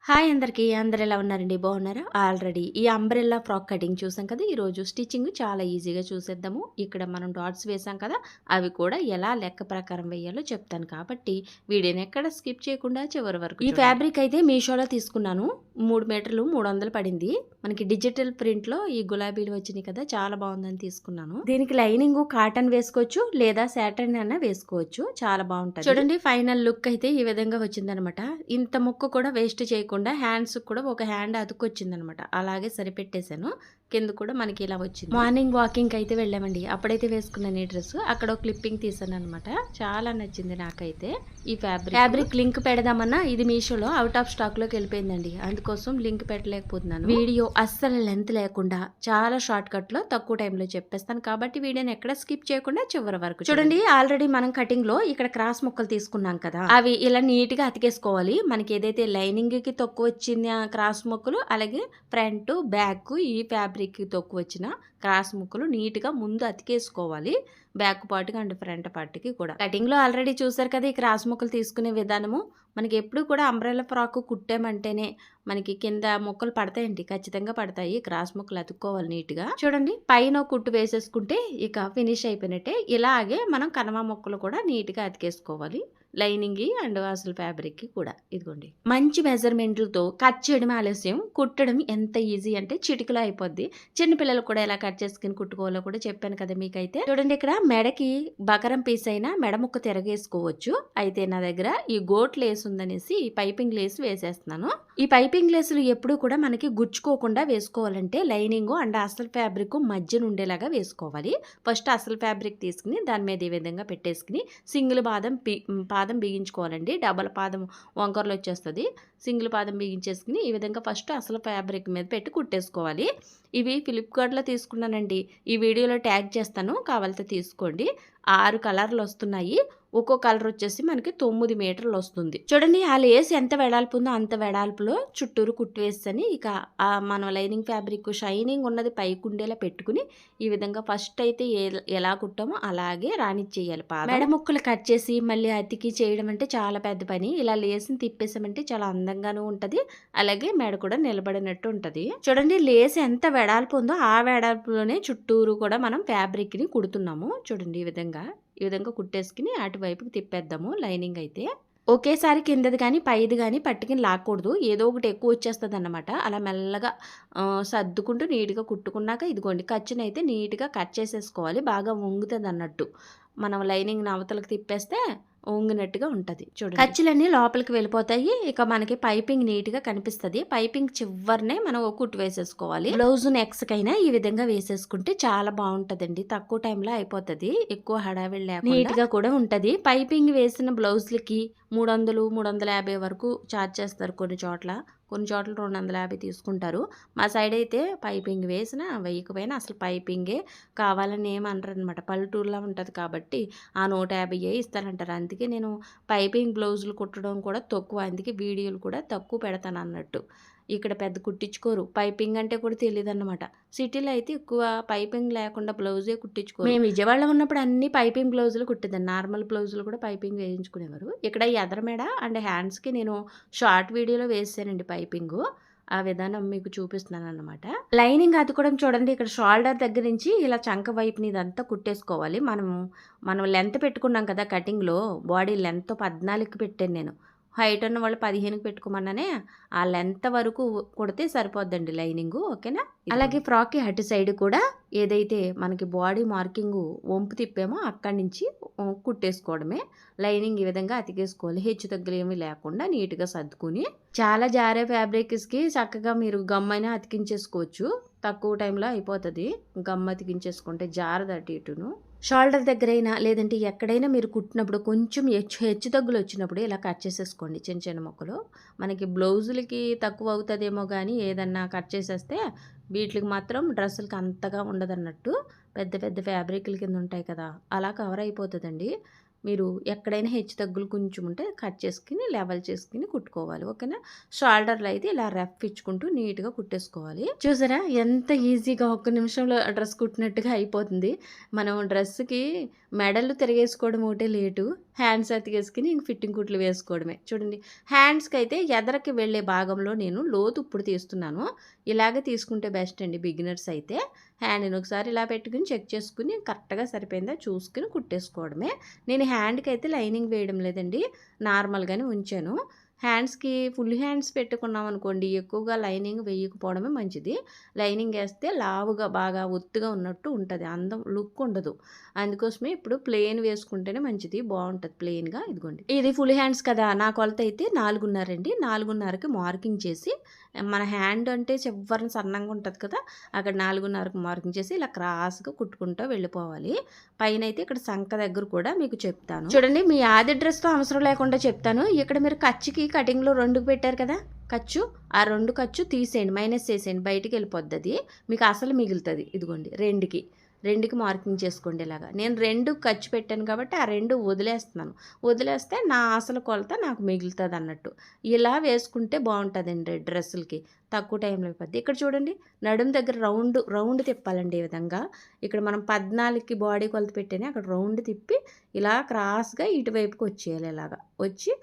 Hi అందరికీ అందరు ఎలా ఉన్నారండి బాగున్నారా ఆల్రెడీ ఈ అంబ్రెల్లా ఫ్రాక్ కటింగ్ చూసాం కదా ఈరోజు స్టిచ్చింగ్ చాలా ఈజీగా చూసేద్దాము ఇక్కడ మనం డాట్స్ వేసాం కదా అవి కూడా ఎలా లెక్క ప్రకారం వేయాలో చెప్తాను కాబట్టి వీడియోని ఎక్కడ స్కిప్ చేయకుండా చివరి వరకు ఈ ఫ్యాబ్రిక్ అయితే మీషోలో తీసుకున్నాను 3 మీటర్లు 300 పడింది మనకి డిజిటల్ ప్రింట్లో ఈ గులాబీలు వచ్చినాయి కదా చాలా బాగుందని తీసుకున్నాను దీనికి లైనింగ్ కాటన్ వేసుకోవచ్చు లేదా సాటన్ అన్న వేసుకోవచ్చు చాలా బాగుంటుంది చూడండి ఫైనల్ లుక్ అయితే ఈ విధంగా వచ్చిందనమాట ఇంత ముక్క కూడా వేస్ట్ చేయకుండా హ్యాండ్స్ కూడా ఒక హ్యాండ్ అతుకొచ్చింది అనమాట అలాగే సరిపెట్టేశాను కింద కూడా మనకి ఇలా వచ్చింది మార్నింగ్ వాకింగ్ అయితే వెళ్ళామండి అప్పుడైతే వేసుకున్నాను ఈ డ్రెస్ అక్కడ ఒక క్లిప్పింగ్ తీసాను అనమాట చాలా నచ్చింది నాకైతే ఈ ఫ్యాబ్రిక్ లింక్ పెడదామన్నా ఇది మీషోలో అవుట్ ఆఫ్ స్టాక్ లోకి వెళ్ళిపోయిందండి అందుకోసం లింక్ పెట్టలేకపోతున్నాను వీడియో అస్సలు లెంత్ లేకుండా చాలా షార్ట్ కట్ లో తక్కువ టైంలో చెప్పేస్తాను కాబట్టి వీడియోని ఎక్కడ స్కిప్ చేయకుండా చివరి వరకు చూడండి ఆల్రెడీ మనం కటింగ్ లో ఇక్కడ క్రాస్ ముక్కలు తీసుకున్నాం కదా అవి ఇలా నీట్ గా అతికేసుకోవాలి మనకి ఏదైతే లైనింగ్ కి తక్కువ వచ్చింది క్రాస్ ముక్కలు అలాగే ఫ్రంట్ బ్యాక్ ఈ ఫ్యాబ్రిక్ కి తక్కువ వచ్చిన క్రాస్ ముక్కలు నీట్ గా ముందు అతికేసుకోవాలి బ్యాక్ పార్ట్కి అండ్ ఫ్రంట్ పార్ట్కి కూడా కటింగ్ లో ఆల్రెడీ చూసారు కదా ఈ క్రాస్ ముక్కలు తీసుకునే విధానము మనకి ఎప్పుడు కూడా అంబ్రెల్లా ఫ్రాక్ కుట్టామంటేనే మనకి కింద ముక్కలు పడతాయండి ఖచ్చితంగా పడతాయి క్రాస్ ముక్కలు అతుక్కోవాలి నీట్ గా చూడండి పైన కుట్టు వేసేసుకుంటే ఇక ఫినిష్ అయిపోయినట్టే ఇలాగే మనం కనవా ముక్కలు కూడా నీట్ గా అతికేసుకోవాలి లైనింగ్ అండ్ అసలు ఫ్యాబ్రిక్ కి కూడా ఇదిగోండి మంచి మెజర్మెంట్లతో కట్ చేయడం ఆలస్యం కుట్టడం ఎంత ఈజీ అంటే చిటికలో అయిపోద్ది చిన్నపిల్లలు కూడా ఎలా కట్ చేసుకుని కుట్టుకోవాలో కూడా చెప్పాను కదా మీకైతే చూడండి ఇక్కడ మెడకి బకరం పీస్ అయినా మెడ ముక్క తిరగేసుకోవచ్చు అయితే నా దగ్గర ఈ గోట్ లేస్ ఉందనేసి ఈ పైపింగ్ లేస్ వేసేస్తున్నాను ఈ పైపింగ్ లేసులు ఎప్పుడు కూడా మనకి గుచ్చుకోకుండా వేసుకోవాలంటే లైనింగ్ అండ్ అసలు ఫ్యాబ్రిక్ మధ్యన ఉండేలాగా వేసుకోవాలి ఫస్ట్ అసలు ఫ్యాబ్రిక్ తీసుకుని దాని మీద ఈ విధంగా పెట్టేసుకుని సింగిల్ పాదం బిగించుకోవాలండి డబల్ పాదం వంకరలు వచ్చేస్తుంది సింగిల్ పాదం బిగించేసుకుని ఈ విధంగా ఫస్ట్ అసలు ఫ్యాబ్రిక్ మీద పెట్టి కుట్టేసుకోవాలి ఇవి ఫ్లిప్కార్ట్లో తీసుకున్నానండి ఈ వీడియోలో ట్యాగ్ చేస్తాను కావాలితే తీసుకోండి 6 కలర్లు వస్తున్నాయి ఒక్కో కలర్ వచ్చేసి మనకి 9 మీటర్లు వస్తుంది చూడండి ఆ లేస్ ఎంత వెడల్పు ఉందో అంత వెడల్పులో చుట్టూరు కుట్టు వేస్తని ఇక మనం లైనింగ్ ఫ్యాబ్రిక్ షైనింగ్ ఉన్నది పైకి ఉండేలా పెట్టుకుని ఈ విధంగా ఫస్ట్ అయితే ఎలా కుట్టామో అలాగే రానిచ్చేయాలి మెడ ముక్కలు కట్ చేసి మళ్ళీ అతికి చేయడం అంటే చాలా పెద్ద పని ఇలా లేస్ని తిప్పేసామంటే చాలా అందంగానూ ఉంటది అలాగే మెడ కూడా నిలబడినట్టు ఉంటది చూడండి లేస్ ఎంత వెడల్పు ఉందో ఆ వెడల్పులోనే చుట్టూరు కూడా మనం ఫ్యాబ్రిక్ ని కుడుతున్నాము చూడండి ఈ విధంగా కుట్టేసుకుని అటువైపుకి తిప్పేద్దాము లైనింగ్ అయితే ఒకేసారి కిందది కానీ పైది కానీ పట్టుకుని లాక్కూడదు ఏదో ఒకటి ఎక్కువ వచ్చేస్తుంది అన్నమాట అలా మెల్లగా సర్దుకుంటూ నీట్గా కుట్టుకున్నాక ఇదిగోండి ఖర్చునైతే నీట్గా కట్ చేసేసుకోవాలి బాగా వంగుతుంది అన్నట్టు మనం లైనింగ్ నవతలకు తిప్పేస్తే వంగినట్టుగా ఉంటుంది చూడండి ఖర్చులన్నీ లోపలికి వెళ్ళిపోతాయి ఇక మనకి పైపింగ్ నీట్ గా కనిపిస్తుంది పైపింగ్ చివరినే మనం ఒక కుట్టు వేసేసుకోవాలి బ్లౌజ్ నెక్స్ కైనా ఈ విధంగా వేసేసుకుంటే చాలా బాగుంటదండి తక్కువ టైంలో అయిపోతుంది ఎక్కువ హడావిడి లేకుండా నీట్ గా కూడా ఉంటది పైపింగ్ వేసిన బ్లౌజ్లకి 300-350 వరకు ఛార్జ్ చేస్తారు కొన్ని చోట్ల 250 తీసుకుంటారు మా సైడ్ అయితే పైపింగ్ వేసిన వేయకపోయినా అసలు పైపింగే కావాలని ఏమనరు అనమాట పల్లెటూరులో ఉంటుంది కాబట్టి ఆ 150 ఇస్తానంటారు అందుకే నేను పైపింగ్ బ్లౌజులు కుట్టడం కూడా తక్కువ అందుకే వీడియోలు కూడా తక్కువ పెడతాను అన్నట్టు ఇక్కడ పెద్ద కుట్టించుకోరు పైపింగ్ అంటే కూడా తెలియదు అనమాట సిటీలో అయితే ఎక్కువ పైపింగ్ లేకుండా బ్లౌజే కుట్టించుకోరు మేము విజయవాడలో ఉన్నప్పుడు అన్ని పైపింగ్ బ్లౌజులు కుట్టేదాన్ని నార్మల్ బ్లౌజులు కూడా పైపింగ్ వేయించుకునేవారు ఇక్కడ ఎదర మెడ అండ్ హ్యాండ్స్కి నేను షార్ట్ వీడియోలో వేసానండి పైపింగ్ ఆ విధానం మీకు చూపిస్తున్నాను అనమాట లైనింగ్ అతుకోవడం చూడండి ఇక్కడ షోల్డర్ దగ్గర నుంచి ఇలా చంక వైపుని ఇదంతా కుట్టేసుకోవాలి మనం లెంత్ పెట్టుకున్నాం కదా కటింగ్లో బాడీ లెంత్ 14కి పెట్టాను నేను హైట్ ఉన్న వాళ్ళు 15కి పెట్టుకోమన్నానే ఆ లెంత్ వరకు కుడితే సరిపోద్దండి లైనింగ్ ఓకేనా అలాగే ఫ్రాక్ కి అటు సైడ్ కూడా ఏదైతే మనకి బాడీ మార్కింగ్ వంపు తిప్పామో అక్కడి నుంచి కుట్టేసుకోవడమే లైనింగ్ ఈ విధంగా అతికేసుకోవాలి హెచ్చు తగ్గులు ఏమీ లేకుండా నీట్గా సర్దుకుని చాలా జారే ఫ్యాబ్రిక్స్కి చక్కగా మీరు గమ్మైనా అతికించేసుకోవచ్చు తక్కువ టైంలో అయిపోతుంది గమ్ అతికించేసుకుంటే జారదు అటు ఇటును షోల్డర్ దగ్గరైనా లేదంటే ఎక్కడైనా మీరు కుట్టినప్పుడు కొంచెం హెచ్చు తగ్గులు వచ్చినప్పుడు ఇలా కట్ చేసేసుకోండి చిన్న చిన్న ముక్కలు మనకి బ్లౌజులకి తక్కువ అవుతుందేమో కానీ ఏదన్నా కట్ చేసేస్తే వీటికి మాత్రం డ్రెస్సులకి అంతగా ఉండదన్నట్టు పెద్ద పెద్ద ఫ్యాబ్రిక్ల కింద ఉంటాయి కదా అలా కవర్ అయిపోతుందండి మీరు ఎక్కడైనా హెచ్చు తగ్గులు కొంచెం ఉంటే కట్ చేసుకుని లెవెల్ చేసుకుని కుట్టుకోవాలి ఓకేనా షోల్డర్లో అయితే ఇలా రఫ్ ఇచ్చుకుంటూ నీట్గా కుట్టేసుకోవాలి చూసారా ఎంత ఈజీగా 1 నిమిషంలో డ్రెస్ కుట్టినట్టుగా అయిపోతుంది మనం డ్రెస్కి మెడలు తిరగేసుకోవడం ఒకటే లేటు. హ్యాండ్స్ అతికేసుకుని ఇంక ఫిట్టింగ్ కుట్లు వేసుకోవడమే. చూడండి హ్యాండ్స్‌కి అయితే ఎదరకి వెళ్ళే భాగంలో నేను లోతు ఇప్పుడు తీస్తున్నాను. ఇలాగే తీసుకుంటే బెస్ట్ అండి బిగినర్స్ అయితే. హ్యాండ్‌ని ఒకసారి ఇలా పెట్టుకుని చెక్ చేసుకుని కరెక్ట్‌గా సరిపోయిందా చూసుకుని కుట్టేసుకోవడమే. నేను హ్యాండ్‌కి అయితే లైనింగ్ వేయడం లేదండి. నార్మల్‌గానే ఉంచాను. హ్యాండ్స్‌కి ఫుల్ హ్యాండ్స్ పెట్టుకున్నాం అనుకోండి ఎక్కువగా లైనింగ్ వేయకపోవడమే మంచిది. లైనింగ్ వేస్తే లావుగా బాగా ఒత్తుగా ఉన్నట్టు ఉంటుంది. అందం లుక్ ఉండదు. అందుకోసమే ఇప్పుడు ప్లెయిన్ వేసుకుంటేనే మంచిది. బాగుంటుంది ప్లెయిన్‌గా. ఇదిగోండి ఇది ఫుల్ హ్యాండ్స్ కదా! నా కొలత అయితే 4:30 అండి. 4:30కి మార్కింగ్ చేసి మన హ్యాండ్ అంటే చివరన సన్నంగా ఉంటుంది కదా! అక్కడ 4:30కి మార్కింగ్ చేసి ఇలా క్రాస్‌గా కుట్టుకుంటూ వెళ్ళిపోవాలి. పైన అయితే ఇక్కడ సంక దగ్గర కూడా మీకు చెప్తాను. చూడండి మీ ఆది డ్రెస్‌తో అవసరం లేకుండా చెప్తాను. ఇక్కడ మీరు ఖర్చుకి కటింగ్‌లో 2కి పెట్టారు కదా! ఖర్చు ఆ 2 ఖర్చు తీసేయండి. మైనస్ చేసేయండి. బయటికి వెళ్ళిపోద్ది అది. మీకు అసలు మిగులుతుంది. ఇదిగోండి 2కి మార్కింగ్ చేసుకోండి ఇలాగా. నేను 2 ఖర్చు పెట్టాను కాబట్టి ఆ 2 వదిలేస్తున్నాను. వదిలేస్తే నా అసలు కొలత నాకు మిగులుతుంది అన్నట్టు. ఇలా వేసుకుంటే బాగుంటుందండి డ్రెస్సులకి. తక్కువ టైంలో అయిపోద్ది. ఇక్కడ చూడండి నడుము దగ్గర రౌండ్ తిప్పాలండి ఈ విధంగా. ఇక్కడ మనం 14కి బాడీ కొలత పెట్టానే అక్కడ రౌండ్ తిప్పి ఇలా క్రాస్గా ఇటువైపుకి వచ్చేయాలి. ఇలాగా వచ్చి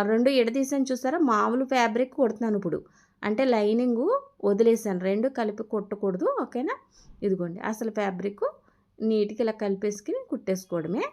2 ఎడదీసాను చూసారా? మామూలు ఫ్యాబ్రిక్ కుడుతున్నాను ఇప్పుడు. అంటే లైనింగు వదిలేసాను. 2 కలిపి కుట్టకూడదు. ఓకేనా? ఇదిగోండి అసలు ఫ్యాబ్రిక్ నీట్‌గా ఇలా కలిపేసుకుని కుట్టేసుకోవడమే.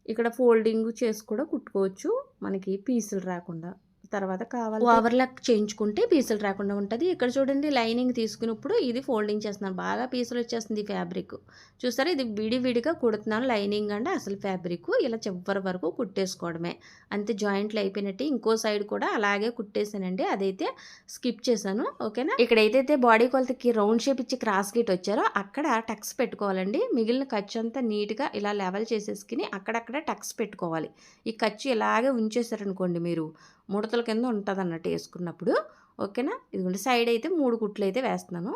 ఇక్కడ ఫోల్డింగ్ చేసి కూడా కుట్టుకోవచ్చు. మనకి పీసులు రాకుండా. తర్వాత కావాలి ఓవర్లాక్ చేయించుకుంటే పీసులు రాకుండా ఉంటుంది. ఇక్కడ చూడండి లైనింగ్ తీసుకున్నప్పుడు ఇది ఫోల్డింగ్ చేస్తున్నాను. బాగా పీసులు వచ్చేస్తుంది ఈ ఫ్యాబ్రిక్. చూసారా ఇది విడివిడిగా కుడుతున్నాను లైనింగ్ అండ్ అసలు ఫ్యాబ్రిక్. ఇలా చివరి వరకు కుట్టేసుకోవడమే. అంతే జాయింట్లు అయిపోయినట్టు ఇంకో సైడ్ కూడా అలాగే కుట్టేసానండి. అదైతే స్కిప్ చేశాను. ఓకేనా? ఇక్కడ ఏదైతే బాడీ కొలతకి రౌండ్ షేప్ ఇచ్చి క్రాస్ గీట్ వచ్చారో అక్కడ టక్స్ పెట్టుకోవాలండి. మిగిలిన ఖర్చు అంతా నీట్గా ఇలా లెవెల్ చేసేసుకుని అక్కడక్కడ టక్స్ పెట్టుకోవాలి. ఈ ఖర్చు ఇలాగే ఉంచేసారనుకోండి మీరు ముడతల కింద ఉంటుంది అన్నట్టు వేసుకున్నప్పుడు. ఓకేనా? ఇదిగోండి సైడ్ అయితే 3 కుట్లు అయితే వేస్తున్నాను.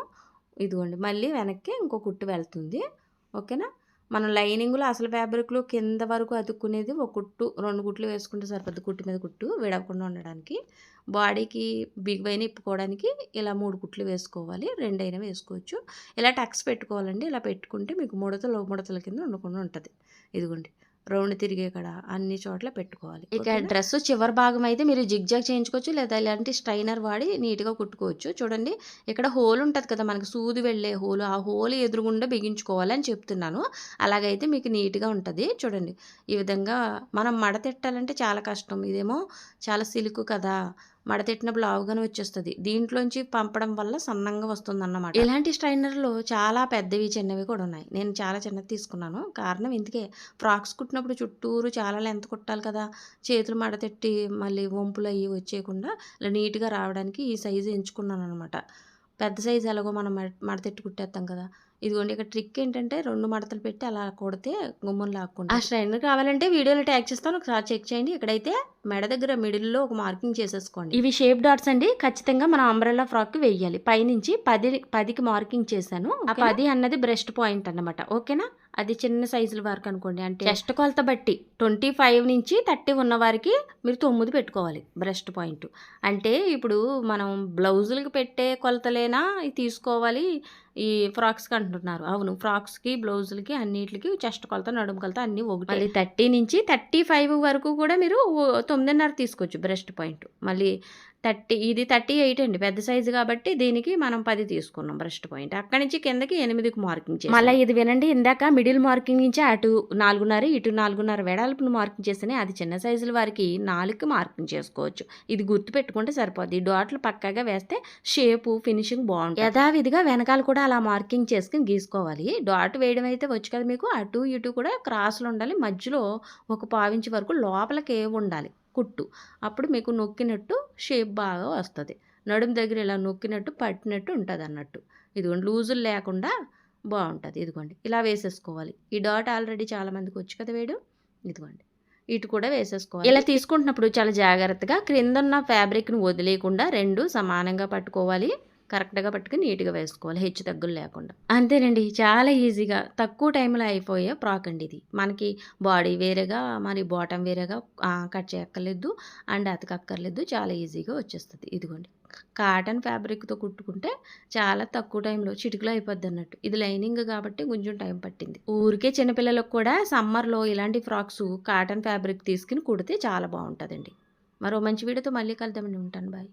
ఇదిగోండి మళ్ళీ వెనక్కి ఇంకో కుట్టు వెళ్తుంది. ఓకేనా? మనం లైనింగ్లో అసలు ఫ్యాబ్రిక్లో కింద వరకు అతుక్కునేది ఒక కుట్టు 2 కుట్లు వేసుకుంటే సరిపోద్ది. కుట్టు మీద కుట్టు విడవకుండా ఉండడానికి. బాడీకి బిగువైన ఇప్పుకోవడానికి ఇలా 3 కుట్లు వేసుకోవాలి. 2 అయినా వేసుకోవచ్చు. ఇలా టక్స్ పెట్టుకోవాలండి. ఇలా పెట్టుకుంటే మీకు ముడతల కింద ఉండకుండా ఉంటుంది. ఇదిగోండి రౌండ్ తిరిగే కాడ అన్ని చోట్ల పెట్టుకోవాలి. ఇక డ్రెస్ చివరి భాగం అయితే మీరు జిగ్జాగ్ చేయించుకోవచ్చు లేదా ఇలాంటి స్ట్రైనర్ వాడి నీట్గా కుట్టుకోవచ్చు. చూడండి ఇక్కడ హోల్ ఉంటుంది కదా మనకి సూది వెళ్ళే హోల్. ఆ హోల్ ఎదురుగుండా బిగించుకోవాలని చెప్తున్నాను. అలాగైతే మీకు నీట్గా ఉంటుంది. చూడండి ఈ విధంగా మనం మడతెట్టాలంటే చాలా కష్టం. ఇదేమో చాలా సిల్క్ కదా మడతెట్టినప్పుడు లావుగానే వచ్చేస్తుంది. దీంట్లోంచి పంపడం వల్ల సన్నంగా వస్తుందన్నమాట. ఇలాంటి స్ట్రైనర్లు చాలా పెద్దవి చిన్నవి కూడా ఉన్నాయి. నేను చాలా చిన్నది తీసుకున్నాను. కారణం ఇందుకే ఫ్రాక్స్ కుట్టినప్పుడు చుట్టూరు చాలా లెంత్ కుట్టాలి కదా! చేతులు మడతెట్టి మళ్ళీ వంపులు అయ్యి వచ్చేయకుండా ఇలా నీట్గా రావడానికి ఈ సైజు ఎంచుకున్నాను అనమాట. పెద్ద సైజు ఎలాగో మనం మడతెట్టి కుట్టేస్తాం కదా! ఇదిగోండి ఇక్కడ ట్రిక్ ఏంటంటే 2 మడతలు పెట్టి అలా కొడితే గుమ్మం లాక్కుండా. ఆ స్ట్రైనర్ కావాలంటే వీడియోలో ట్యాగ్ చేస్తాను. ఒకసారి చెక్ చేయండి. ఇక్కడైతే మెడ దగ్గర మిడిల్లో ఒక మార్కింగ్ చేసేసుకోండి. ఇవి షేప్ డాట్స్ అండి. ఖచ్చితంగా మనం అంబ్రెల్లా ఫ్రాక్ వేయాలి. పైనుంచి 10కి మార్కింగ్ చేశాను. ఆ 10 అన్నది బ్రెస్ట్ పాయింట్ అన్నమాట. ఓకేనా? అది చిన్న సైజుల వరకు అనుకోండి. అంటే చెస్ట్ కొలత బట్టి 25 నుంచి 30 ఉన్న వారికి మీరు 9 పెట్టుకోవాలి బ్రెస్ట్ పాయింట్. అంటే ఇప్పుడు మనం బ్లౌజులకి పెట్టే కొలతలేనా తీసుకోవాలి ఈ ఫ్రాక్స్కి అంటున్నారు. అవును ఫ్రాక్స్కి బ్లౌజులకి అన్నిటికి చెస్ట్ కొలత నడుము కొలత అన్నీ ఒకటి. మళ్ళీ 30 నుంచి 35 వరకు కూడా మీరు 9.5 తీసుకోవచ్చు బ్రెస్ట్ పాయింట్. మళ్ళీ ఇది 38 అండి పెద్ద సైజు కాబట్టి దీనికి మనం 10 తీసుకున్నాం బ్రెస్ట్ పాయింట్. అక్కడి నుంచి కిందకి 8కి మార్కింగ్ చేసి మళ్ళీ ఇది వినండి. ఇందాక మిడిల్ మార్కింగ్ నుంచి అటు 4.5 ఇటు 4.5 వెడల్పును మార్కింగ్ చేస్తేనే అది చిన్న సైజుల వారికి 4కి మార్కింగ్ చేసుకోవచ్చు. ఇది గుర్తు పెట్టుకుంటే సరిపోద్ది. డాట్లు పక్కాగా వేస్తే షేపు ఫినిషింగ్ బాగుంటుంది. యథావిధిగా వెనకాల కూడా అలా మార్కింగ్ చేసుకుని గీసుకోవాలి. డాట్ వేయడం అయితే వచ్చు కదా మీకు. అటు ఇటు కూడా క్రాసులు ఉండాలి. మధ్యలో ఒక 1/4 ఇంచ్ వరకు లోపలికే ఉండాలి కుట్టు. అప్పుడు మీకు నొక్కినట్టు షేప్ బాగా వస్తుంది. నడుము దగ్గర ఇలా నొక్కినట్టు పట్టినట్టు ఉంటుంది అన్నట్టు. ఇదిగోండి లూజులు లేకుండా బాగుంటుంది. ఇదిగోండి ఇలా వేసేసుకోవాలి. ఈ డాట్ ఆల్రెడీ చాలామందికి వచ్చు కదా వేయడం. ఇదిగోండి ఇటు కూడా వేసేసుకోవాలి. ఇలా తీసుకుంటున్నప్పుడు చాలా జాగ్రత్తగా క్రింద ఉన్న ఫ్యాబ్రిక్ను వదిలేయకుండా 2 సమానంగా పట్టుకోవాలి. కరెక్ట్‌గా పట్టుకొని నీట్‌గా వేసుకోవాలి. హెచ్చు తగ్గులు లేకుండా. అంతేనండి. చాలా ఈజీగా తక్కువ టైంలో అయిపోయే ఫ్రాక్ అండి ఇది. మనకి బాడీ వేరేగా, మరి బాటమ్ వేరేగా కట్ చేయక్కర్లేదు. అండ్ అతకక్కర్లేదు. చాలా ఈజీగా వచ్చేస్తది. ఇదిగోండి. కాటన్ ఫ్యాబ్రిక్‌తో కుట్టుకుంటే చాలా తక్కువ టైంలో చిటికలో అయిపోద్దన్నట్టు. ఇది లైనింగ్ కాబట్టి కొంచెం టైం పట్టింది. ఊరికే చిన్న పిల్లలకు కూడా సమ్మర్‌లో ఇలాంటి ఫ్రాక్సు కాటన్ ఫ్యాబ్రిక్ తీసుకొని కుడితే చాలా బావుంటదండి. మరో మంచి వీడియోతో మళ్ళీ కలుద్దామండి. ఉంటాను. బాయ్.